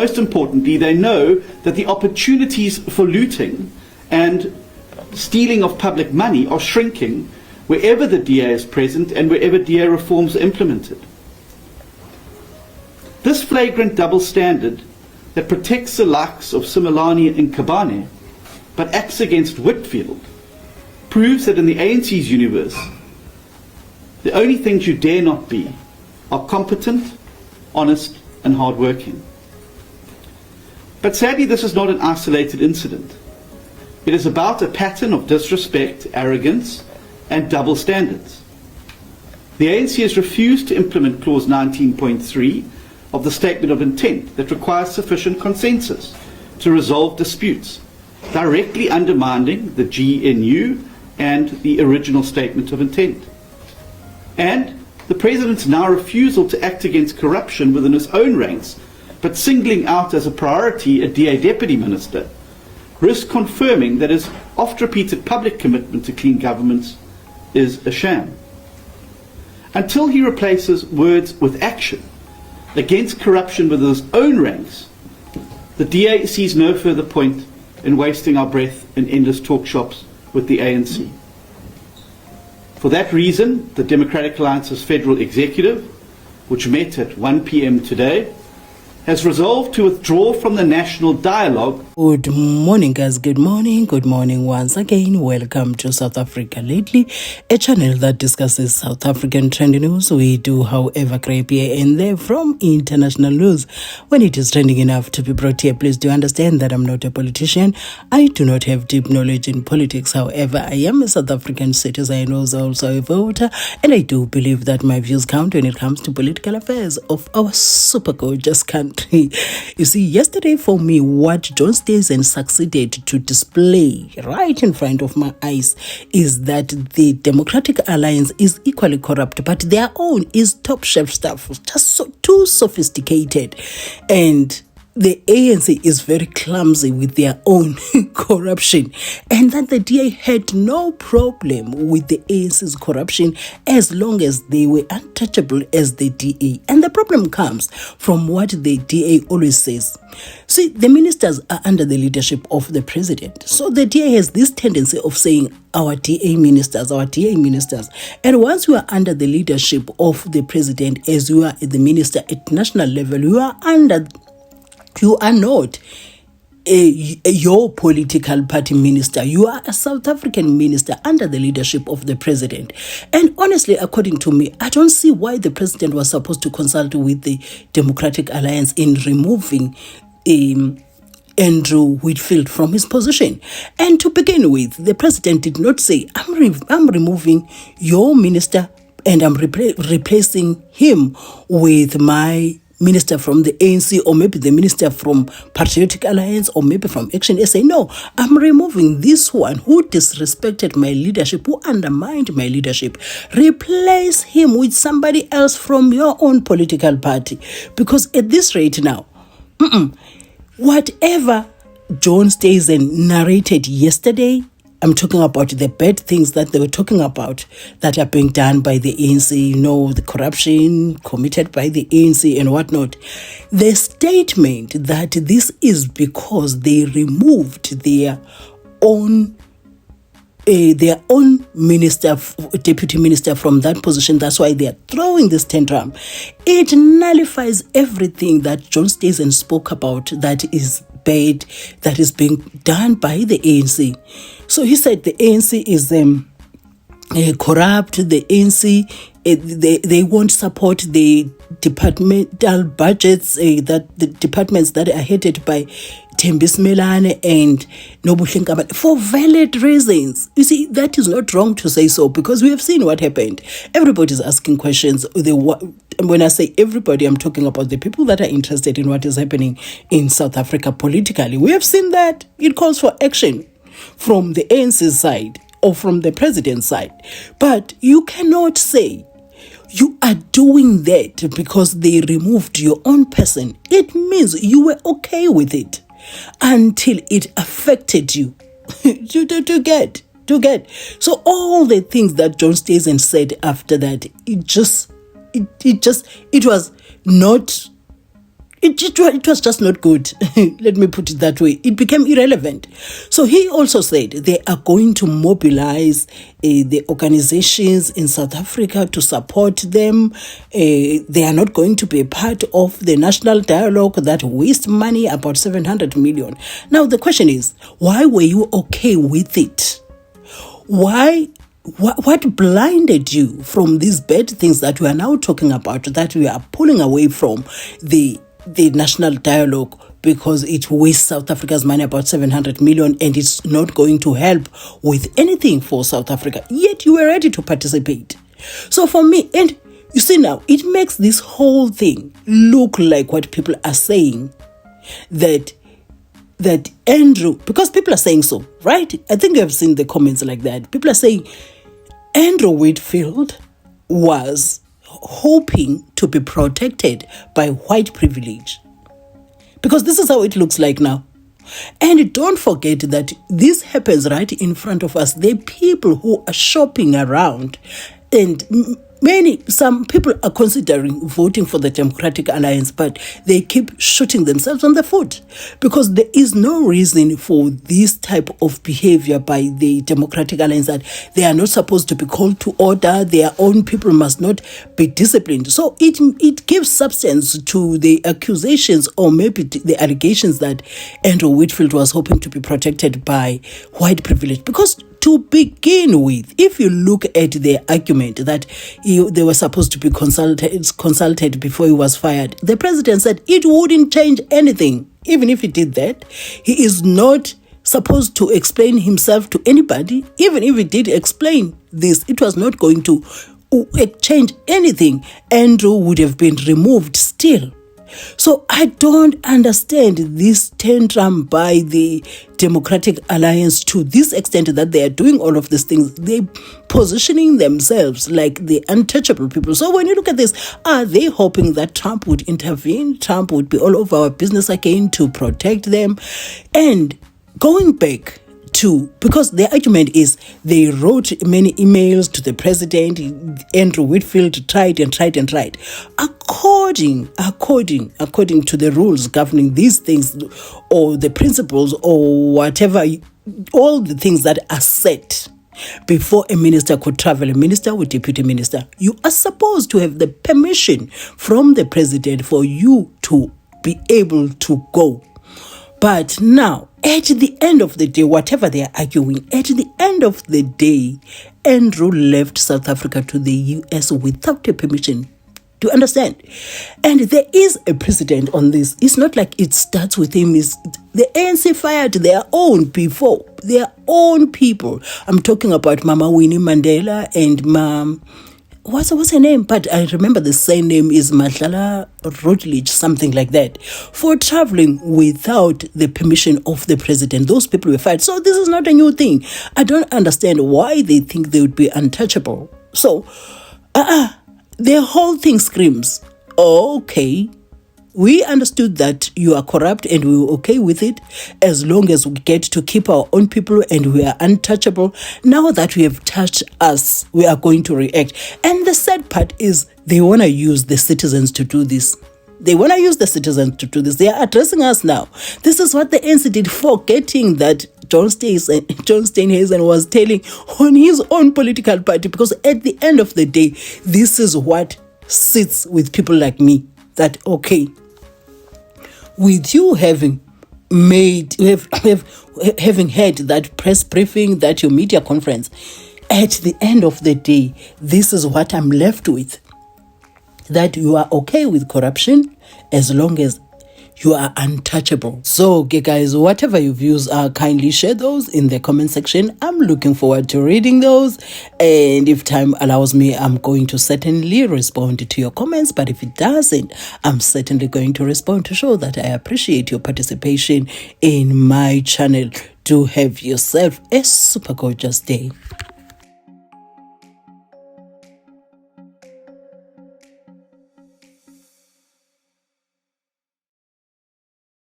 Most importantly, they know that the opportunities for looting and stealing of public money are shrinking wherever the DA is present and wherever DA reforms are implemented. This flagrant double standard that protects the likes of Simelane and Kabane but acts against Whitfield proves that in the ANC's universe, the only things you dare not be are competent, honest and hard-working. But sadly, this is not an isolated incident. It is about a pattern of disrespect, arrogance and double standards. The ANC has refused to implement Clause 19.3 of the Statement of Intent that requires sufficient consensus to resolve disputes, directly undermining the GNU and the original Statement of Intent. And the President's now refusal to act against corruption within his own ranks, but singling out as a priority a DA Deputy Minister, risks confirming that his oft-repeated public commitment to clean governments is a sham. Until he replaces words with action against corruption within his own ranks, the DA sees no further point in wasting our breath in endless talk shops with the ANC. For that reason, the Democratic Alliance's Federal Executive, which met at 1 p.m. today, has resolved to withdraw from the national dialogue. Good morning, guys. Good morning once again. Welcome to South Africa Lately, a channel that discusses South African trending news. We do, however, grab here and there from international news when it is trending enough to be brought here. Please do understand that I'm not a politician. I do not have deep knowledge in politics. However, I am a South African citizen and also a voter, and I do believe that my views count when it comes to political affairs of our super gorgeous country. You see, yesterday for me, what John Steenhuisen succeeded to display right in front of my eyes is that the Democratic Alliance is equally corrupt, but their own is top shelf stuff, just too sophisticated. And the ANC is very clumsy with their own corruption, and that the DA had no problem with the ANC's corruption as long as they were untouchable as the DA. And the problem comes from what the DA always says. See, the ministers are under the leadership of the president. So the DA has this tendency of saying, our DA ministers. And once you are under the leadership of the president, as you are the minister at national level, you are not your political party minister. You are a South African minister under the leadership of the president. And honestly, according to me, I don't see why the president was supposed to consult with the Democratic Alliance in removing Andrew Whitfield from his position. And to begin with, the president did not say, I'm removing your minister and I'm replacing him with my minister from the ANC, or maybe the minister from Patriotic Alliance, or maybe from Action SA. No, I'm removing this one who disrespected my leadership, who undermined my leadership. Replace him with somebody else from your own political party. Because at this rate now, whatever John Steenhuisen narrated yesterday, I'm talking about the bad things that they were talking about that are being done by the ANC, the corruption committed by the ANC and whatnot. The statement that this is because they removed their own minister, deputy minister from that position, that's why they are throwing this tantrum. It nullifies everything that John Steenhuisen spoke about that is bad, that is being done by the ANC. So he said the ANC is corrupt, the ANC, they won't support the departmental budgets, that the departments that are headed by Thembi Simelane and Nobuhle Nkabane, for valid reasons. You see, that is not wrong to say so, because we have seen what happened. Everybody's asking questions. When I say everybody, I'm talking about the people that are interested in what is happening in South Africa politically. We have seen that it calls for action from the ANC side or from the president's side. But you cannot say you are doing that because they removed your own person. It means you were okay with it until it affected you to get. So all the things that John Steenhuisen said after that, it was not It was just not good. Let me put it that way. It became irrelevant. So he also said they are going to mobilize the organizations in South Africa to support them. They are not going to be a part of the national dialogue that wastes money, about 700 million. Now, the question is, why were you okay with it? What blinded you from these bad things that we are now talking about, that we are pulling away from the national dialogue, because it wastes South Africa's money, about 700 million, and it's not going to help with anything for South Africa, yet you were ready to participate? So for me, and you see now, it makes this whole thing look like what people are saying, that Andrew, because people are saying so, right? I think you have seen the comments like that. People are saying Andrew Whitfield was hoping to be protected by white privilege, because this is how it looks like now. And don't forget that this happens right in front of us. The people who are shopping around, and some people are considering voting for the Democratic Alliance, but they keep shooting themselves on the foot, because there is no reason for this type of behavior by the Democratic Alliance, that they are not supposed to be called to order. Their own people must not be disciplined. So it gives substance to the accusations, or maybe the allegations, that Andrew Whitfield was hoping to be protected by white privilege. Because to begin with, if you look at the argument that they were supposed to be consulted before he was fired, the president said it wouldn't change anything. Even if he did that, he is not supposed to explain himself to anybody. Even if he did explain this, it was not going to change anything. Andrew would have been removed still. So I don't understand this tantrum by the Democratic Alliance to this extent, that they are doing all of these things. They're positioning themselves like the untouchable people. So when you look at this, are they hoping that Trump would intervene? Trump would be all over our business again to protect them? And going back to, because the argument is they wrote many emails to the president, Andrew Whitfield tried. According to the rules governing these things, or the principles, or whatever, all the things that are set before a minister could travel, a minister or deputy minister, you are supposed to have the permission from the president for you to be able to go. But now, at the end of the day, whatever they are arguing, at the end of the day, Andrew left South Africa to the US without a permission. Do you understand? And there is a precedent on this. It's not like it starts with him. The ANC fired their own before, their own people. I'm talking about Mama Winnie Mandela and what's her name? But I remember the same name is Madlala Routledge, something like that, for traveling without the permission of the president. Those people were fired. So this is not a new thing. I don't understand why they think they would be untouchable. So, the whole thing screams, okay, we understood that you are corrupt and we were okay with it as long as we get to keep our own people and we are untouchable. Now that we have touched us, we are going to react. And the sad part is they want to use the citizens to do this. They want to use the citizens to do this. They are addressing us now. This is what the ANC did, forgetting that John Steenhuisen was telling on his own political party, because at the end of the day, this is what sits with people like me. That, okay, with you having having had that press briefing, that your media conference, at the end of the day, this is what I'm left with. That you are okay with corruption as long as you are untouchable. So, okay, guys, whatever your views are, kindly share those in the comment section. I'm looking forward to reading those. And if time allows me, I'm going to certainly respond to your comments. But if it doesn't, I'm certainly going to respond to show that I appreciate your participation in my channel. Do have yourself a super gorgeous day.